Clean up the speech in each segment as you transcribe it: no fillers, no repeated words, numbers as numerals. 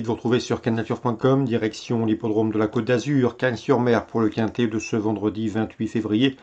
de vous retrouver sur cannature.com, direction l'hippodrome de la Côte d'Azur, Cagnes-sur-Mer pour le quintet de ce vendredi 28 février.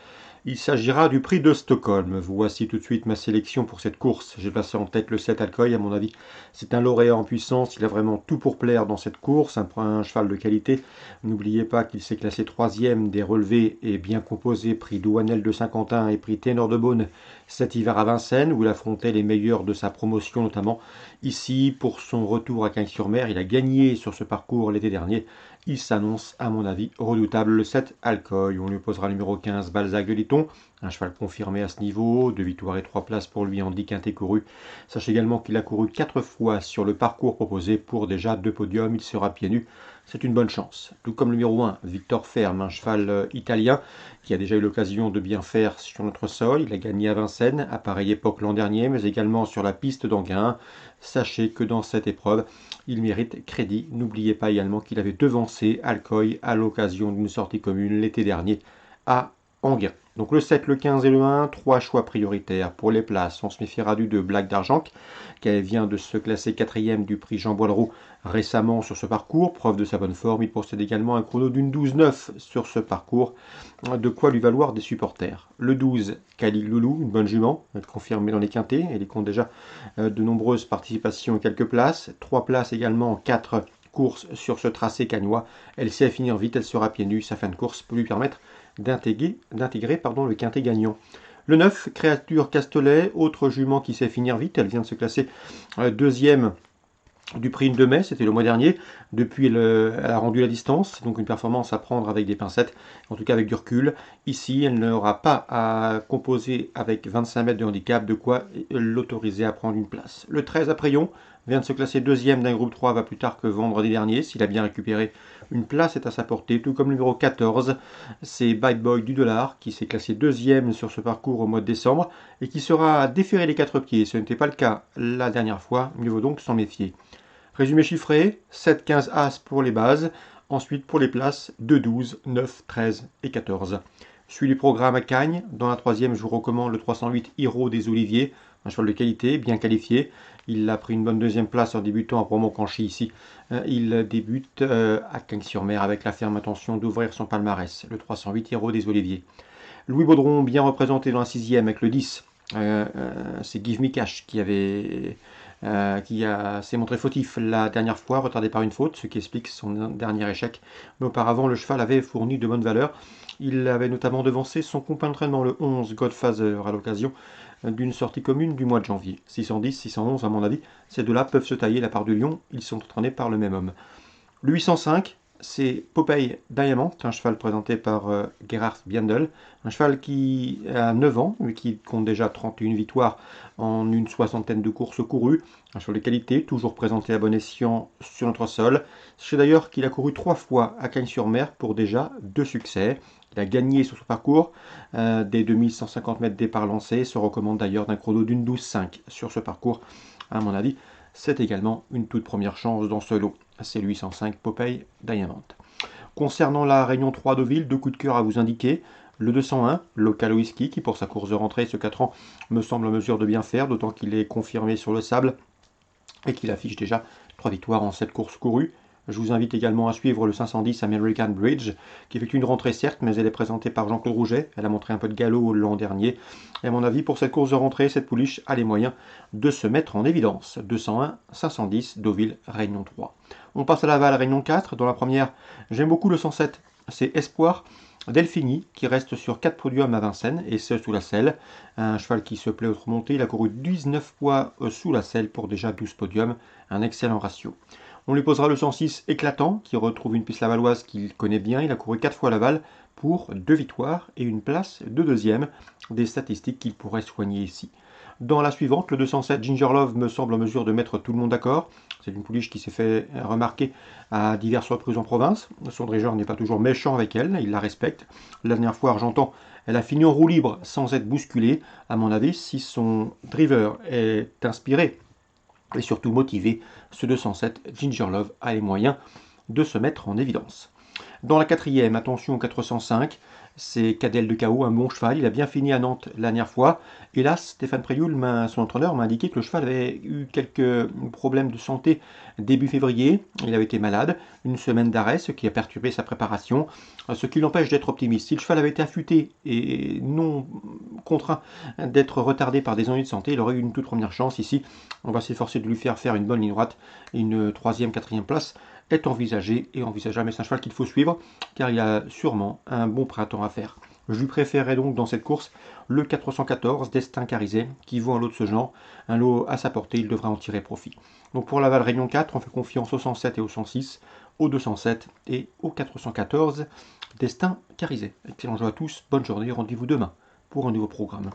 Il s'agira du prix de Stockholm. Voici tout de suite ma sélection pour cette course. J'ai passé en tête le 7 Alcoy, à mon avis. C'est un lauréat en puissance, il a vraiment tout pour plaire dans cette course, un cheval de qualité. N'oubliez pas qu'il s'est classé 3e des relevés et bien composé, prix Douanel de Saint-Quentin et prix Ténor de Beaune cet hiver à Vincennes, où il affrontait les meilleurs de sa promotion notamment. Ici, pour son retour à Cagnes-sur-Mer, il a gagné sur ce parcours l'été dernier. Il s'annonce, à mon avis, redoutable. Le 7 Alcoy, on lui posera le numéro 15 Balzac de Litton, un cheval confirmé à ce niveau, 2 victoires et 3 places pour lui en 10 quintés courus. Sachez également qu'il a couru 4 fois sur le parcours proposé pour déjà 2 podiums, il sera pieds nus. C'est une bonne chance. Tout comme le numéro 1, Victor Ferme, un cheval italien qui a déjà eu l'occasion de bien faire sur notre sol. Il a gagné à Vincennes, à pareille époque l'an dernier, mais également sur la piste d'Anguin. Sachez que dans cette épreuve, il mérite crédit. N'oubliez pas également qu'il avait devancé Alcoy à l'occasion d'une sortie commune l'été dernier à Anguin. Donc le 7, le 15 et le 1, 3 choix prioritaires. Pour les places, on se méfiera du 2, Black d'Argent, qui vient de se classer 4e du prix Jean Boileau récemment sur ce parcours, preuve de sa bonne forme. Il possède également un chrono d'une 12-9 sur ce parcours, de quoi lui valoir des supporters. Le 12, Khalil Loulou, une bonne jument, confirmée dans les quintés, elle compte déjà de nombreuses participations et quelques places. 3 places également, 4 courses sur ce tracé cagnois. Elle sait finir vite, elle sera pieds nus, sa fin de course peut lui permettre d'intégrer le quintet gagnant. Le 9, Créature Castelet, autre jument qui sait finir vite, elle vient de se classer 2e du prix de mai, c'était le mois dernier. Depuis, elle a rendu la distance, donc une performance à prendre avec des pincettes, en tout cas avec du recul. Ici, elle n'aura pas à composer avec 25 mètres de handicap, de quoi l'autoriser à prendre une place. Le 13, Apréon, vient de se classer 2e d'un groupe 3, va plus tard que vendredi dernier. S'il a bien récupéré, une place est à sa portée, tout comme le numéro 14, c'est Bad Boy du Dollar, qui s'est classé 2e sur ce parcours au mois de décembre, et qui sera déféré les 4 pieds. Ce n'était pas le cas la dernière fois, mieux vaut donc s'en méfier. Résumé chiffré, 7, 15 As pour les bases, ensuite pour les places 2, 12, 9, 13 et 14. Suis les programmes à Cagnes. Dans la 3e, je vous recommande le 308 Hiro des Oliviers, un cheval de qualité, bien qualifié. Il a pris une bonne 2e place en débutant à Bromont-Canchy ici. Il débute à Cagnes-sur-Mer avec la ferme intention d'ouvrir son palmarès, le 308 Hiro des Oliviers. Louis Baudron, bien représenté dans la 6e avec le 10. C'est Give Me Cash qui s'est montré fautif la dernière fois, retardé par une faute, ce qui explique son dernier échec. Mais auparavant, le cheval avait fourni de bonnes valeurs. Il avait notamment devancé son compagnon d'entraînement, le 11 Godfather, à l'occasion d'une sortie commune du mois de janvier. 610, 611 à mon avis, ces deux-là peuvent se tailler la part du lion, ils sont entraînés par le même homme. Le 805, c'est Popeye Diamond, un cheval présenté par Gerhard Biandel, un cheval qui a 9 ans, mais qui compte déjà 31 victoires en une 60aine de courses courues, un cheval de qualité, toujours présenté à bon escient sur notre sol. Sachez d'ailleurs qu'il a couru 3 fois à Cagnes-sur-Mer pour déjà 2 succès. Il a gagné sur ce parcours des 2150 mètres départ lancé, se recommande d'ailleurs d'un chrono d'une 12,5 sur ce parcours, à mon avis. C'est également une toute première chance dans ce lot. C'est le 805 Popeye Diamond. Concernant la Réunion 3 Deauville, 2 coups de cœur à vous indiquer. Le 201, Local Whisky, qui pour sa course de rentrée, ce 4 ans, me semble en mesure de bien faire, d'autant qu'il est confirmé sur le sable et qu'il affiche déjà 3 victoires en 7 courses courues. Je vous invite également à suivre le 510 American Bridge, qui effectue une rentrée certes, mais elle est présentée par Jean-Claude Rouget. Elle a montré un peu de galop l'an dernier. Et à mon avis, pour cette course de rentrée, cette pouliche a les moyens de se mettre en évidence. 201, 510, Deauville, Réunion 3. On passe à Laval, Réunion 4. Dans la première, j'aime beaucoup le 107. C'est Espoir Delphini, qui reste sur 4 podiums à Vincennes, et ce sous la selle. Un cheval qui se plaît autre montée. Il a couru 19 fois sous la selle pour déjà 12 podiums. Un excellent ratio. On lui posera le 106 éclatant, qui retrouve une piste lavalloise qu'il connaît bien. Il a couru 4 fois Laval pour 2 victoires et une place de 2e. Des statistiques qu'il pourrait soigner ici. Dans la suivante, le 207 Ginger Love me semble en mesure de mettre tout le monde d'accord. C'est une pouliche qui s'est fait remarquer à diverses reprises en province. Son dresseur n'est pas toujours méchant avec elle, il la respecte. La dernière fois, Argentan, elle a fini en roue libre sans être bousculée. À mon avis, si son driver est inspiré et surtout motivé, ce 207 Ginger Love a les moyens de se mettre en évidence. Dans la 4e, attention au 405, C'est Cadel de KO, un bon cheval. Il a bien fini à Nantes la dernière fois. Hélas, Stéphane Prioul, son entraîneur, m'a indiqué que le cheval avait eu quelques problèmes de santé début février. Il avait été malade, une semaine d'arrêt, ce qui a perturbé sa préparation, ce qui l'empêche d'être optimiste. Si le cheval avait été affûté et non contraint d'être retardé par des ennuis de santé, il aurait eu une toute première chance ici. On va s'efforcer de lui faire une bonne ligne droite. Une troisième, quatrième place est envisagée et envisageable. Mais c'est un cheval qu'il faut suivre car il a sûrement un bon printemps à faire. Je lui préférerais donc dans cette course le 414 Destin Carizet qui vaut un lot de ce genre, un lot à sa portée, il devrait en tirer profit. Donc pour Laval Réunion 4, on fait confiance au 107 et au 106, au 207 et au 414 Destin Carizet. Excellent jeu à tous, bonne journée, rendez-vous demain pour un nouveau programme.